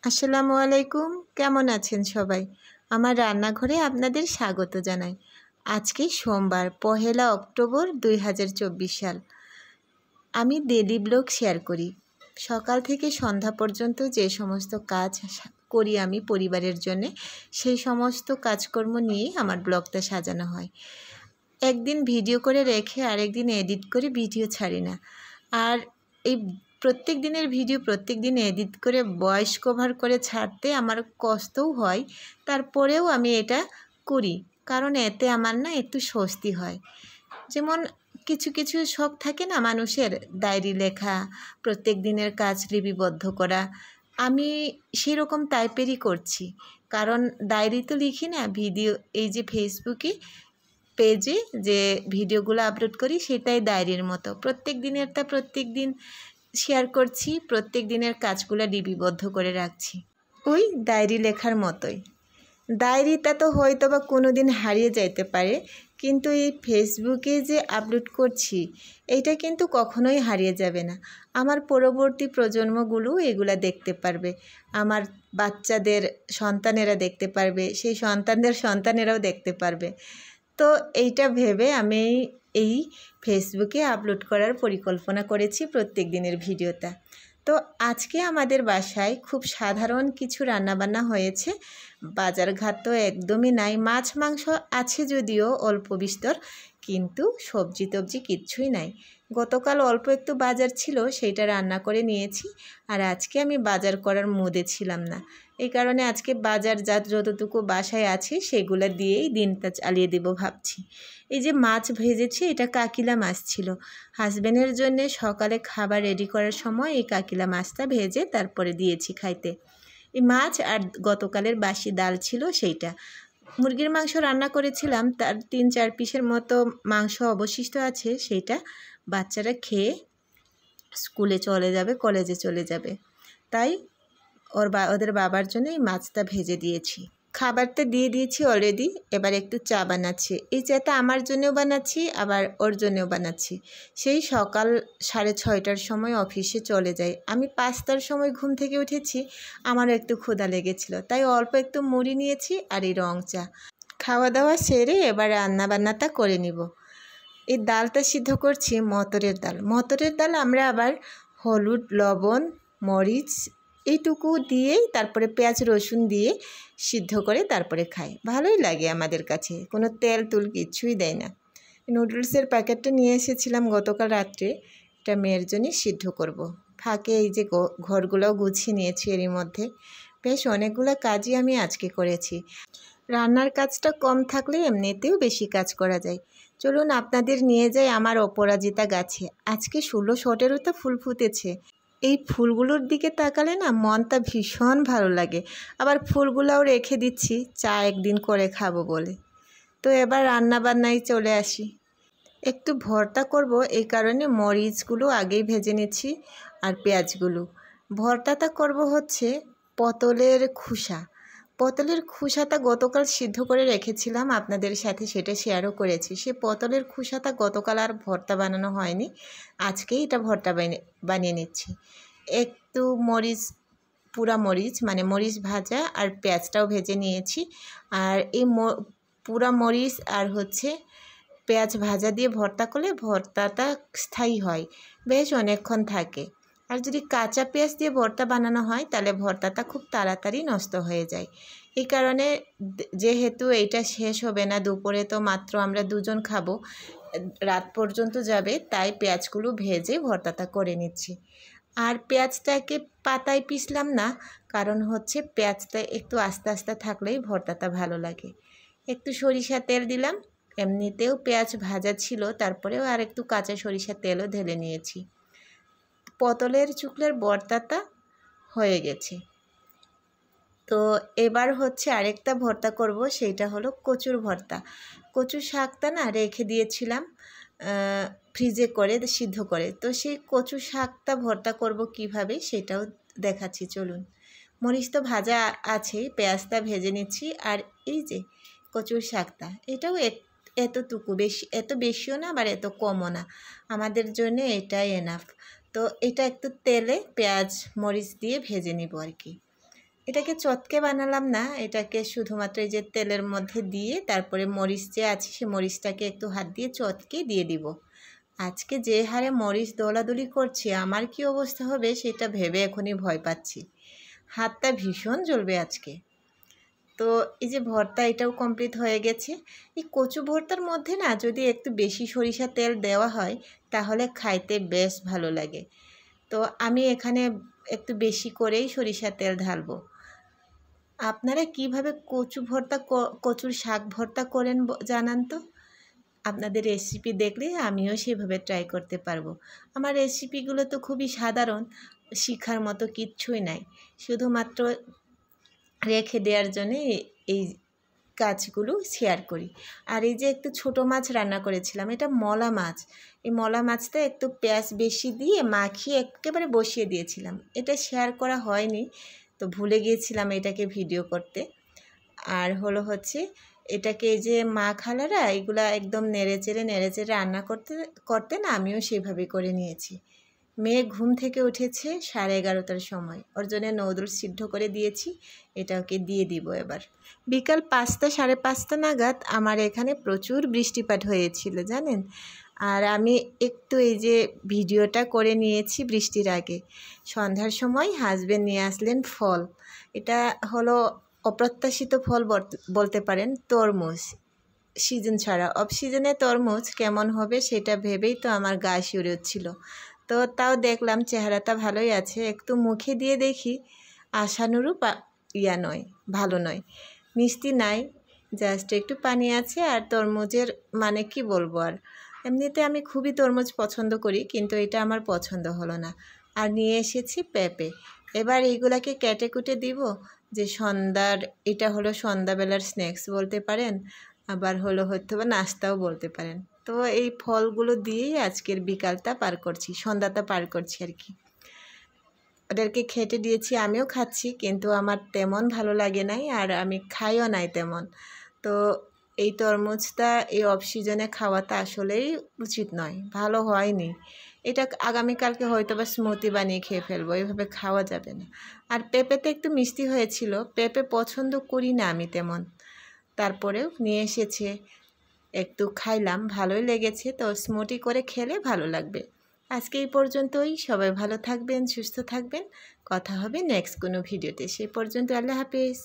আসসালামু আলাইকুম। কেমন আছেন সবাই? আমার রান্নাঘরে আপনাদের স্বাগত জানাই। আজকে সোমবার ১লা অক্টোবর ২০২৪ সাল। আমি ডেইলি ব্লগ শেয়ার করি। সকাল থেকে সন্ধ্যা পর্যন্ত যে সমস্ত কাজ করি আমি পরিবারের জন্যে, সেই সমস্ত কাজকর্ম নিয়েই আমার ব্লগটা সাজানো হয়। একদিন ভিডিও করে রেখে আরেকদিন এডিট করে ভিডিও ছাড়ি না। আর এই প্রত্যেক দিনের ভিডিও প্রত্যেক দিন এডিট করে ভয়েস কভার করে ছাড়তে আমার কষ্টও হয়, তারপরেও আমি এটা করি, কারণ এতে আমার না একটু স্বস্তি হয়। যেমন কিছু কিছু শখ থাকে না মানুষের, ডায়েরি লেখা, প্রত্যেক দিনের কাজ লিপিবদ্ধ করা। আমি সেরকম টাইপেরই করছি, কারণ ডায়েরি তো লিখি না, ভিডিও এই যে ফেসবুকে পেজে যে ভিডিওগুলো আপলোড করি সেটাই ডায়েরির মতো। প্রত্যেক দিনেরটা প্রত্যেক দিন শেয়ার করছি, প্রত্যেক দিনের কাজগুলো লিপিবদ্ধ করে রাখছি, ওই ডায়েরি লেখার মতোই। ডায়েরিটা তো হয়তো বা কোনো দিন হারিয়ে যাইতে পারে, কিন্তু এই ফেসবুকে যে আপলোড করছি এইটা কিন্তু কখনোই হারিয়ে যাবে না। আমার পরবর্তী প্রজন্মগুলো এগুলা দেখতে পারবে, আমার বাচ্চাদের সন্তানেরা দেখতে পারবে, সেই সন্তানদের সন্তানেরাও দেখতে পারবে। তো এইটা ভেবে আমি এই ফেসবুকে আপলোড করার পরিকল্পনা করেছি প্রত্যেক দিনের ভিডিওটা। তো আজকে আমাদের বাসায় খুব সাধারণ কিছু রান্নাবান্না হয়েছে। বাজারঘাট তো একদমই নাই, মাছ মাংস আছে যদিও অল্প বিস্তর, কিন্তু সবজি টবজি কিচ্ছুই নাই। গতকাল অল্প একটু বাজার ছিল, সেইটা রান্না করে নিয়েছি। আর আজকে আমি বাজার করার মুডে ছিলাম না, এই কারণে আজকে বাজারজাত যতটুকু বাসায় আছে সেগুলো দিয়েই দিনটা চালিয়ে দেব ভাবছি। এই যে মাছ ভেজেছি, এটা কাকিলা মাছ ছিল। হাজব্যান্ডের জন্যে সকালে খাবার রেডি করার সময় এই কাকিলা মাছটা ভেজে তারপরে দিয়েছি খাইতে। এই মাছ আর গতকালের বাসি ডাল ছিল সেইটা। মুরগির মাংস রান্না করেছিলাম, তার ৩-৪ পিসের মতো মাংস অবশিষ্ট আছে, সেইটা বাচ্চারা খেয়ে স্কুলে চলে যাবে, কলেজে চলে যাবে, তাই ওদের বাবার জন্য এই মাছটা ভেজে দিয়েছি। খাবারটা দিয়ে দিয়েছি অলরেডি, এবার একটু চা বানাচ্ছি। এই চাটা আমার জন্যও বানাচ্ছি, আবার ওর জন্যও বানাচ্ছি। সেই সকাল 6:30টার সময় অফিসে চলে যাই। আমি 5টার সময় ঘুম থেকে উঠেছি, আমারও একটু ক্ষুধা লেগেছিল, তাই অল্প একটু মুড়ি নিয়েছি আর এই রং চা। খাওয়া দাওয়া সেরে এবার রান্নাবান্নাটা করে নিব। এই ডালটা সিদ্ধ করছি, মটরের ডাল। মটরের ডাল আমরা আবার হলুদ, লবণ, মরিচ এইটুকু দিয়েই তারপরে পেঁয়াজ রসুন দিয়ে সিদ্ধ করে তারপরে খাই। ভালোই লাগে আমাদের কাছে, কোনো তেল তুল কিচ্ছুই দেয় না। নুডলসের প্যাকেটটা নিয়ে এসেছিলাম গতকাল রাত্রে, এটা মেয়ের জন্যই সিদ্ধ করব। ফাঁকে এই যে ঘরগুলোও গুছিয়ে নিয়েছি, এরই মধ্যে বেশ অনেকগুলো কাজই আমি আজকে করেছি। রান্নার কাজটা কম থাকলে এমনিতেও বেশি কাজ করা যায়। চলুন আপনাদের নিয়ে যাই আমার অপরাজিতা গাছে। আজকে 16-17টা ফুল ফুটেছে। এই ফুলগুলোর দিকে তাকালে না মনটা ভীষণ ভালো লাগে। আবার ফুলগুলোও রেখে দিচ্ছি চা একদিন করে খাবো বলে। তো এবার রান্নাবান্নায় চলে আসি। একটু ভর্তা করব, এই কারণে মরিচগুলো আগেই ভেজে নিচ্ছি আর পেঁয়াজগুলো। ভর্তাটা করব হচ্ছে পটলের খোসা। পটলের খোসাটা গতকাল সিদ্ধ করে রেখেছিলাম, আপনাদের সাথে সেটা শেয়ারও করেছি। সে পটলের খোসাটা গতকাল আর ভর্তা বানানো হয়নি, আজকেই এটা ভর্তা বানিয়ে নিচ্ছি। একটু মরিচ, পুরা মরিচ মানে মরিচ ভাজা আর পেঁয়াজটাও ভেজে নিয়েছি। আর এই পুরা মরিচ আর হচ্ছে পেঁয়াজ ভাজা দিয়ে ভর্তা করলে ভর্তাটা স্থায়ী হয়, বেশ অনেকক্ষণ থাকে। আর যদি কাঁচা পেঁয়াজ দিয়ে ভর্তা বানানো হয় তাহলে ভর্তাটা খুব তাড়াতাড়ি নষ্ট হয়ে যায়। এই কারণে যেহেতু এইটা শেষ হবে না, দুপুরে তো মাত্র আমরা দুজন খাবো, রাত পর্যন্ত যাবে, তাই পেঁয়াজগুলো ভেজে ভর্তাটা করে নিচ্ছি। আর পেঁয়াজটাকে পাতায় পিষলাম না, কারণ হচ্ছে পেঁয়াজটা একটু আস্তে আস্তে থাকলেই ভর্তাটা ভালো লাগে। একটু সরিষা তেল দিলাম, এমনিতেও পেঁয়াজ ভাজা ছিল, তারপরেও আর একটু কাঁচা সরিষা তেলও ঢেলে নিয়েছি। পটলের চুকলের ভর্তাটা হয়ে গেছে। তো এবার হচ্ছে আরেকটা ভর্তা করব, সেইটা হলো কচুর ভর্তা। কচুর শাকটা না রেখে দিয়েছিলাম ফ্রিজে করে সিদ্ধ করে, তো সেই কচু শাকটা ভর্তা করব কিভাবে সেটাও দেখাচ্ছি চলুন। মরিচ তো ভাজা আছে, পেঁয়াজটা ভেজে নিচ্ছি। আর এই যে কচুর শাকটা, এটাও এতটুকু, এত বেশিও না আবার এত কমও না, আমাদের জন্য এটাই এনাফ। তো এটা একটু তেলে পেঁয়াজ মরিচ দিয়ে ভেজে নিব আর কি। এটাকে চটকে বানালাম না, এটাকে শুধুমাত্র এই যে তেলের মধ্যে দিয়ে তারপরে মরিচ যে আছে সে মরিচটাকে একটু হাত দিয়ে চটকে দিয়ে দিব। আজকে যে হারে মরিচ দৌড়াদৌড়ি করছি আমার কি অবস্থা হবে সেটা ভেবে এখনই ভয় পাচ্ছি। হাতটা ভীষণ জ্বলবে আজকে। তো এই যে ভর্তা এটাও কমপ্লিট হয়ে গেছে। এই কচু ভর্তার মধ্যে না যদি একটু বেশি সরিষা তেল দেওয়া হয় তাহলে খাইতে বেশ ভালো লাগে। তো আমি এখানে একটু বেশি করেই সরিষা তেল ঢালবো। আপনারা কিভাবে কচু ভর্তা কচুর শাক ভর্তা করেন জানান তো। আপনাদের রেসিপি দেখলে আমিও সেভাবে ট্রাই করতে পারবো। আমার রেসিপিগুলো তো খুবই সাধারণ, শিখার মতো কিচ্ছুই নাই, শুধুমাত্র রেখে দেওয়ার জন্যে এই কাজগুলো শেয়ার করি। আর এই যে একটু ছোটো মাছ রান্না করেছিলাম, এটা মলা মাছ। এই মলা মাছটা একটু পেঁয়াজ বেশি দিয়ে মাখিয়ে একেবারে বসিয়ে দিয়েছিলাম, এটা শেয়ার করা হয়নি, তো ভুলে গিয়েছিলাম এটাকে ভিডিও করতে। আর হলো হচ্ছে এটাকে যে মা খালারা এগুলা একদম নেড়েচেড়ে রান্না করতে করতে না আমিও সেভাবে করে নিয়েছি। মেয়ে ঘুম থেকে উঠেছে 11:30টার সময়, ওর জন্য নুডলস সিদ্ধ করে দিয়েছি, এটা ওকে দিয়ে দিব এবার। বিকাল 5টা 5:30 নাগাদ আমার এখানে প্রচুর বৃষ্টিপাত হয়েছিল জানেন। আর আমি একটু এই যে ভিডিওটা করে নিয়েছি বৃষ্টির আগে। সন্ধ্যার সময় হাজবেন্ড নিয়ে আসলেন ফল, এটা হলো অপ্রত্যাশিত ফল বলতে পারেন, তরমুজ। সিজন ছাড়া অফ সিজনে তরমুজ কেমন হবে সেটা ভেবেই তো আমার গা শিউরে উঠছিল। তো তাও দেখলাম চেহারাটা ভালোই আছে, একটু মুখে দিয়ে দেখি আশানুরূপ নয়, ভালো নয়, মিষ্টি নাই, জাস্ট একটু পানি আছে। আর তরমুজের মানে কি বলবো, আর এমনিতে আমি খুবই তরমুজ পছন্দ করি, কিন্তু এটা আমার পছন্দ হলো না। আর নিয়ে এসেছি পেঁপে, এবার এইগুলাকে কেটে কুটে দিব। যে সন্ধ্যার, এটা হলো সন্ধ্যাবেলার স্ন্যাক্স বলতে পারেন, আবার হলো হয়তো বা নাস্তাও বলতে পারেন। তো এই ফলগুলো দিয়েই আজকের বিকালটা পার করছি, সন্ধ্যাটা পার করছি আর কি। ওদেরকে খেতে দিয়েছি, আমিও খাচ্ছি, কিন্তু আমার তেমন ভালো লাগে নাই, আর আমি খাইও নাই তেমন। তো এই তরমুজটা এই অফ সিজনে খাওয়াটা আসলেই উচিত নয়, ভালো হয়নি। এটা আগামীকালকে হয়তো বা স্মুদি বানিয়ে খেয়ে ফেলবো, এইভাবে খাওয়া যাবে না। আর পেঁপেতে একটু মিষ্টি হয়েছিল, পেঁপে পছন্দ করি না আমি তেমন, তারপরেও নিয়ে এসেছে, একটু খাইলাম, ভালোই লেগেছে। তো স্মুদি করে খেলে ভালো লাগবে। আজকে এই পর্যন্তই, সবাই ভালো থাকবেন, সুস্থ থাকবেন, কথা হবে নেক্সট কোনো ভিডিওতে। সেই পর্যন্ত আল্লাহ হাফেজ।